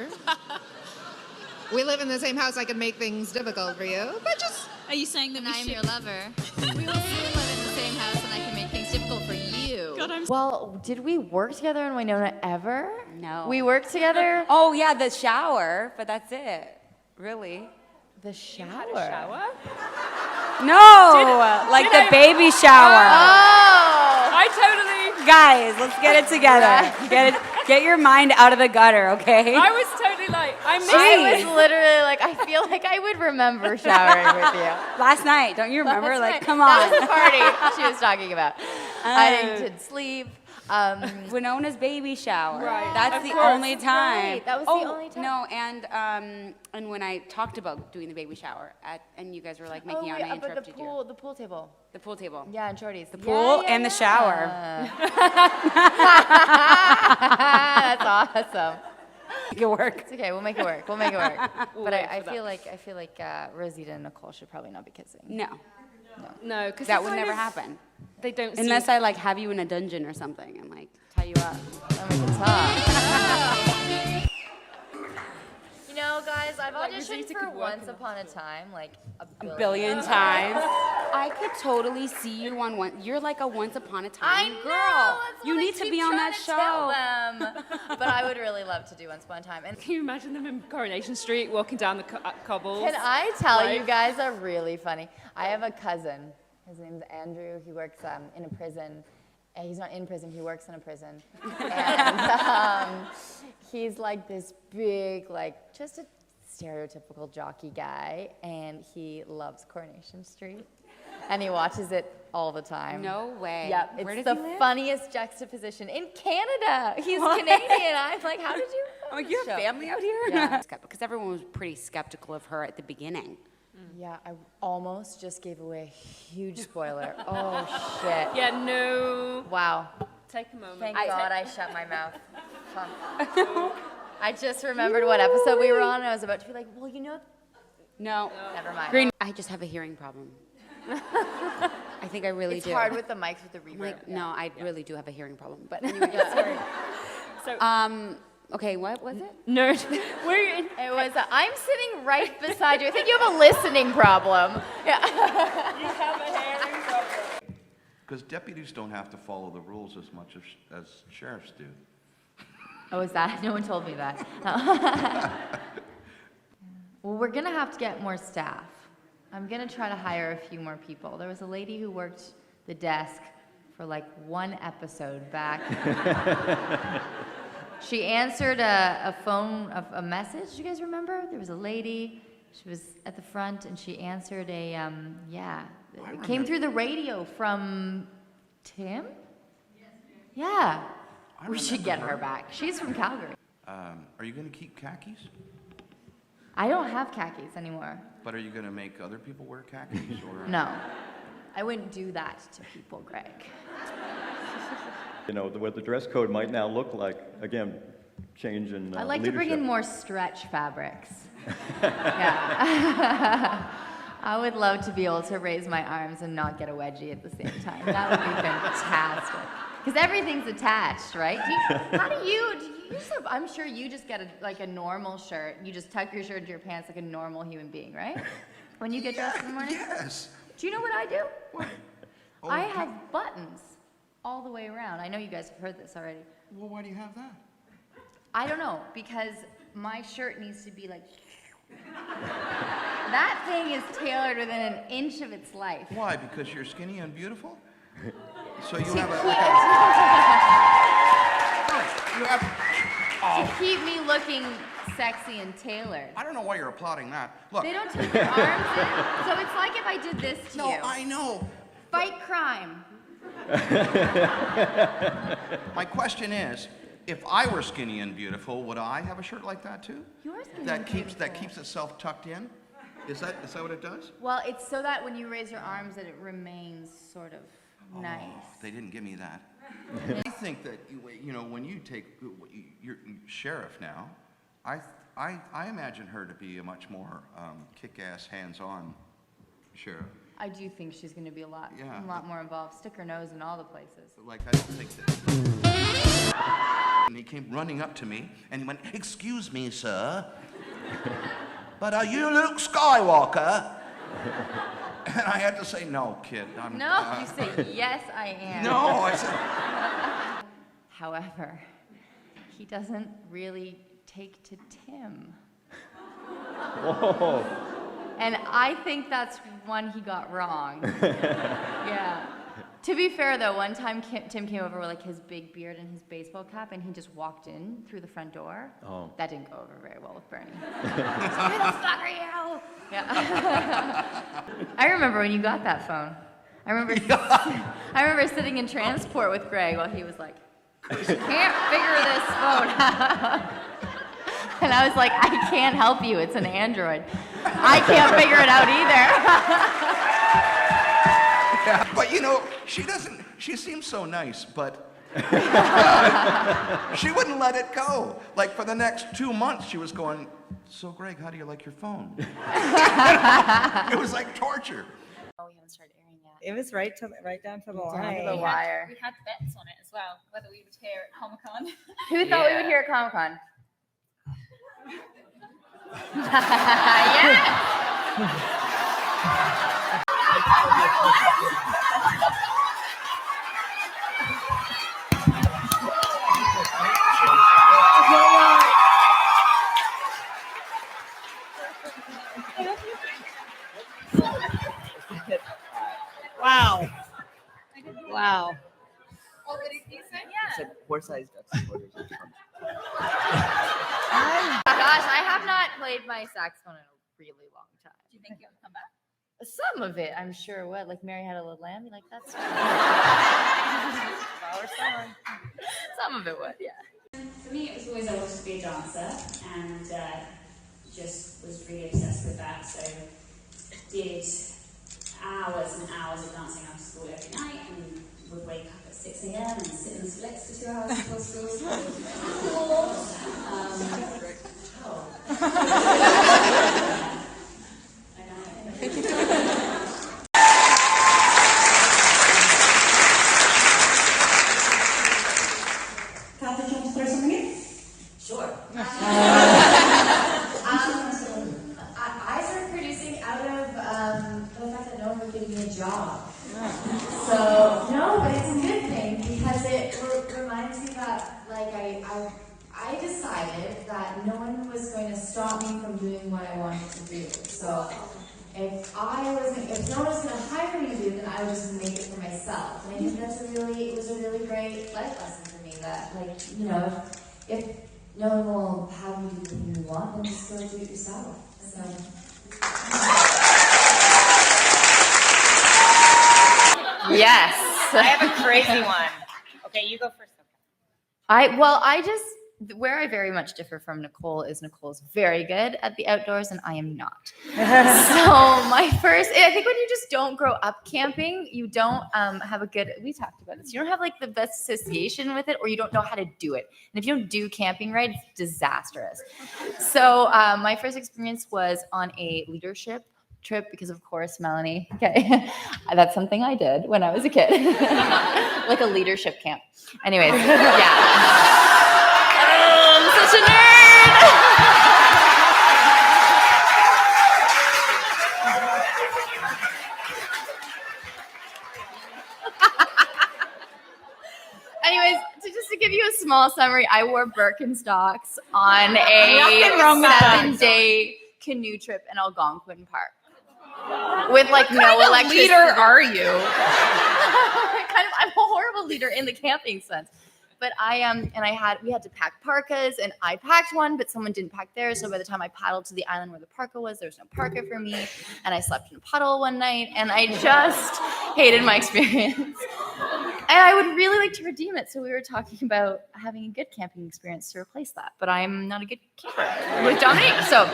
sister. We live in the same house. I can make things difficult for you, but just... Are you saying that I'm your lover. We will soon live in the same house, and I can make things difficult for you. God, Well, did we work together in Wynonna ever? No. We worked together? Oh, yeah, the shower, but that's it. Really? The shower? had a shower? No, like the baby shower. Oh! I totally... Guys, let's get it together. Get your mind out of the gutter, okay? I was totally like, I missed I was literally like, I feel like I would remember showering with you. Last night, don't you remember? Last Like, night. come on. That was the party she was talking about. I didn't sleep. Wynonna's baby shower. Right. That's Of the course. only time. Right, that was the only time. No, and when I talked about doing the baby shower, and you guys were like making out, and I but interrupted you. the pool table. The pool table. Yeah, and Shorty's. The pool and the shower. That's awesome. Make it work. It's okay. We'll make it work. We'll make it work. But I feel like Rosita and Nicole should probably not be kissing. No, No, because that would never happen. They don't Unless I like have you in a dungeon or something and like tie you up. Then we can talk. You know, guys, I've Like, auditioned Rosita for could work Once in Upon a Time like a A billion. billion times. I could totally see you on one. You're like a once upon a I time know. girl. That's You what I need to keep be on trying that to tell show. them. But I would really love to do Once Upon a Time. And Can you imagine them in Coronation Street walking down the cobbles? can I tell you Right. guys are really funny? I have a cousin. His name's Andrew. He works in a prison. He's not in prison. He works in a prison. And he's like this big, like just a stereotypical jockey guy, and he loves Coronation Street, and he watches it all the time. No way. Yep, Where it's does the he live? funniest juxtaposition in Canada. He's Canadian. I'm like, how did you? I'm like, you have family out here? Yeah. Because everyone was pretty skeptical of her at the beginning. Yeah, I almost just gave away a huge spoiler. Oh shit! Yeah, no. Wow. Take a moment. Thank God I shut my mouth. Fuck. I just remembered what episode we were on, and I was about to be like, well, you know. No. Never mind. Green. I just have a hearing problem. I think I really It's do. hard with the mics with the reverb. Like, no, I really do have a hearing problem. But anyway, sorry. So, Okay, what was it? no. We're in. It was, I'm sitting right beside you. I think you have a listening problem. Yeah. You have a hearing problem. Because deputies don't have to follow the rules as much as sheriffs do. Oh, is that? No one told me that. Well, we're going to have to get more staff. I'm going to try to hire a few more people. There was a lady who worked the desk for like one episode back. She answered a message. Do you guys remember? There was a lady. She was at the front, and she answered it came through the radio from Tim? Yeah. We should get her back. She's from Calgary. Are you going to keep khakis? I don't have khakis anymore. But are you going to make other people wear khakis? Or? No. I wouldn't do that to people, Greg. You know, what the dress code might now look like, again, change in I'd like to bring in leadership. more stretch fabrics. Yeah. I would love to be able to raise my arms and not get a wedgie at the same time. That would be fantastic. Because everything's attached, right? How do you just have, I'm sure you just get a normal shirt. You just tuck your shirt into your pants like a normal human being, right? When you get dressed in the morning? Yes. Do you know what I do? What? Oh, I have buttons all the way around. I know you guys have heard this already. Well, why do you have that? I don't know, because my shirt needs to be like... That thing is tailored within an inch of its life. Why? Because you're skinny and beautiful? So you To have To keep me looking sexy and tailored. I don't know why you're applauding that. Look. They don't take your arms in. So it's like if I did this to No, you. I know. Fight crime. My question is, if I were skinny and beautiful, would I have a shirt like that too? You're skinny That and keeps beautiful. itself tucked in? Is that what it does? Well, it's so that when you raise your arms that it remains sort of nice. They didn't give me that. I think that when you take you're sheriff now, I imagine her to be a much more kick-ass, hands-on sheriff. I do think she's going to be a lot more involved. Stick her nose in all the places. Like, I don't think that. And he came running up to me, and he went, "Excuse me, sir, but are you Luke Skywalker?" And I had to say, "No, kid, I'm..." No, you say, "Yes, I am." No, I said... However, he doesn't really take to Tim. Whoa. And I think that's one he got wrong. Yeah. To be fair, though, one time Tim came over with like his big beard and his baseball cap, and he just walked in through the front door. Oh. That didn't go over very well with Bernie. Who the fuck are you? Yeah. I remember when you got that phone. I remember sitting in transport with Greg while he was like, "Can't figure this phone out." And I was like, "I can't help you. It's an Android. I can't figure it out either." Yeah, but you know, she seems so nice, but she wouldn't let it go. Like for the next 2 months, she was going, "So Greg, how do you like your phone?" It was like torture. Oh, we haven't started airing yet. It was right down to the Down to line. the wire. We had bets on it as well, whether we would hear at Comic-Con. Who thought we would hear at Comic-Con? Yeah. Wow. Wow. What did you say? Said horse-sized ducks. Gosh, I have not played my saxophone in a really long time. Do you think it would come back? Some of it, I'm sure would. Like Mary Had a Little Lamb, like that's our song. Some of it would, yeah. For me, it was always I wanted to be a dancer, and just was really obsessed with that. So did hours and hours of dancing after school every night, and would wake up at 6 a.m. and sit in the splits for 2 hours before school. So Kathy, do you want to throw something in? sure. I started producing out of the fact that no one would give me a job. So, no, but it's a good thing because it reminds me that, like, I decided that no one was going to stop me from doing what I wanted to do. So, if no one was going to hire me to do it, then I would just make it for myself. And I think it was a really great life lesson for me that, like, you know, if no one will have you do the thing you want, then just go do it yourself. So. Yes. I have a crazy one. Okay, you go first. Where I very much differ from Nicole is Nicole's very good at the outdoors and I am not. So I think when you just don't grow up camping, you don't we talked about this, you don't have like the best association with it, or you don't know how to do it. And if you don't do camping right, it's disastrous. So my first experience was on a leadership trip because of course, Melanie, okay, that's something I did when I was a kid. Like a leadership camp. Anyways, yeah. I'm such a nerd! Anyways, just to give you a small summary, I wore Birkenstocks on a 7-day canoe trip in Algonquin Park. With like no electricity. Leader are you? I'm a horrible leader in the camping sense. But we had to pack parkas, and I packed one, but someone didn't pack theirs. So by the time I paddled to the island where the parka was, there was no parka for me, and I slept in a puddle one night, and I just hated my experience. And I would really like to redeem it. So we were talking about having a good camping experience to replace that, but I'm not a good camper with Dominique. So.